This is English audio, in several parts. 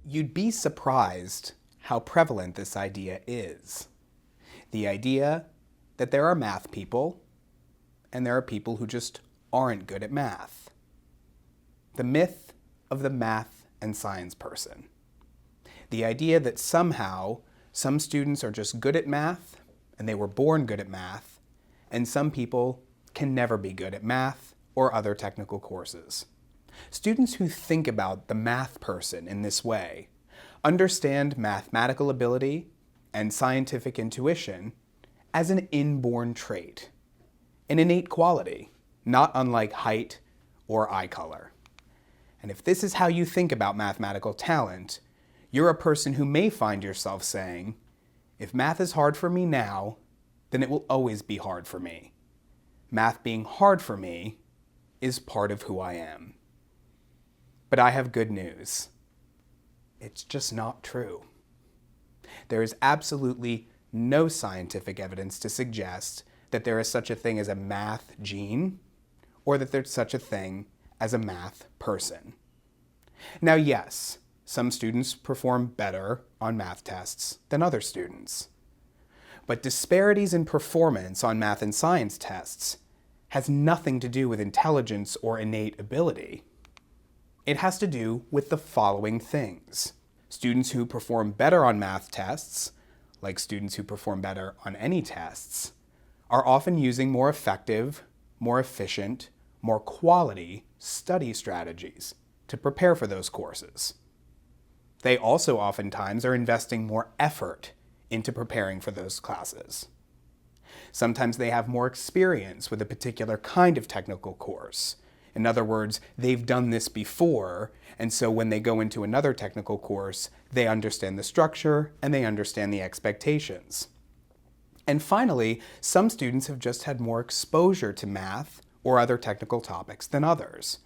You'd be surprised how prevalent this idea is. The idea that there are math people and there are people who just aren't good at math. The myth of the math and science person. The idea that somehow some students are just good at math and they were born good at math, and some people can never be good at math or other technical courses. Students who think about the math person in this way understand mathematical ability and scientific intuition as an inborn trait, an innate quality, not unlike height or eye color. And if this is how you think about mathematical talent, you're a person who may find yourself saying, if math is hard for me now, then it will always be hard for me. Math being hard for me is part of who I am. But I have good news. It's just not true. There is absolutely no scientific evidence to suggest that there is such a thing as a math gene, or that there's such a thing as a math person. Now, yes, some students perform better on math tests than other students. But disparities in performance on math and science tests has nothing to do with intelligence or innate ability. It has to do with the following things. Students who perform better on math tests, like students who perform better on any tests, are often using more effective, more efficient, more quality study strategies to prepare for those courses. They also oftentimes are investing more effort into preparing for those classes. Sometimes they have more experience with a particular kind of technical course. In other words, they've done this before, and so when they go into another technical course, they understand the structure and they understand the expectations. And finally, some students have just had more exposure to math or other technical topics than others.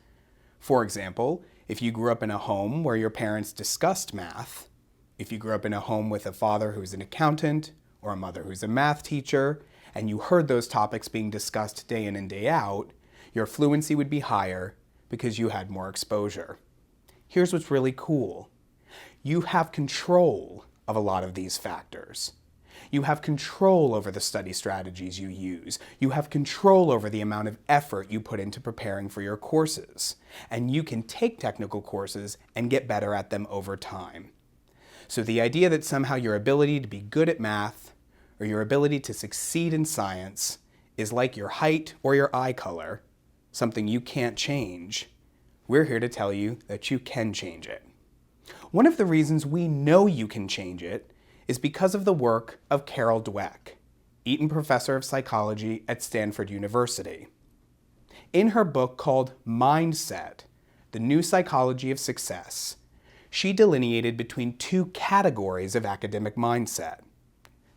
For example, if you grew up in a home where your parents discussed math, if you grew up in a home with a father who's an accountant or a mother who's a math teacher, and you heard those topics being discussed day in and day out, your fluency would be higher because you had more exposure. Here's what's really cool. You have control of a lot of these factors. You have control over the study strategies you use. You have control over the amount of effort you put into preparing for your courses. And you can take technical courses and get better at them over time. So the idea that somehow your ability to be good at math or your ability to succeed in science is like your height or your eye color, something you can't change, we're here to tell you that you can change it. One of the reasons we know you can change it is because of the work of Carol Dweck, Eaton Professor of Psychology at Stanford University. In her book called Mindset, The New Psychology of Success, she delineated between two categories of academic mindset: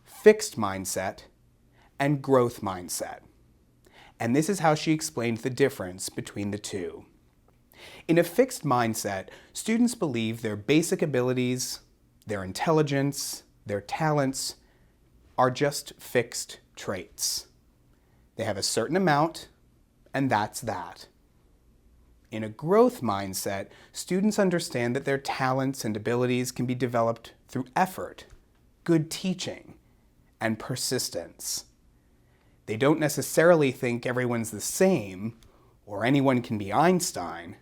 fixed mindset and growth mindset. And this is how she explained the difference between the two. In a fixed mindset, students believe their basic abilities, their intelligence, their talents are just fixed traits. They have a certain amount, and that's that. In a growth mindset, students understand that their talents and abilities can be developed through effort, good teaching, and persistence. They don't necessarily think everyone's the same or anyone can be Einstein,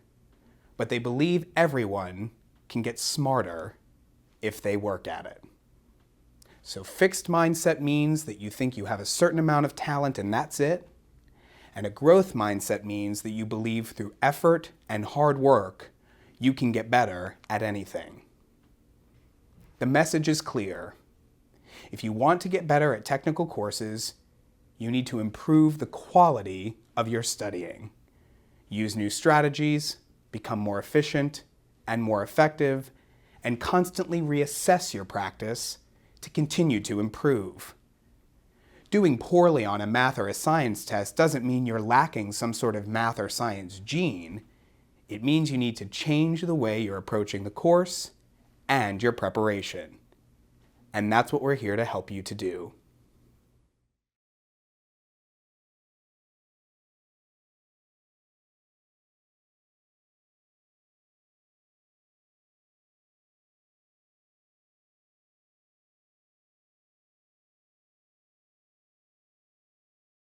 but they believe everyone can get smarter if they work at it. So fixed mindset means that you think you have a certain amount of talent and that's it. And a growth mindset means that you believe through effort and hard work, you can get better at anything. The message is clear. If you want to get better at technical courses, you need to improve the quality of your studying. Use new strategies, become more efficient and more effective, and constantly reassess your practice to continue to improve. Doing poorly on a math or a science test doesn't mean you're lacking some sort of math or science gene. It means you need to change the way you're approaching the course and your preparation. And that's what we're here to help you to do.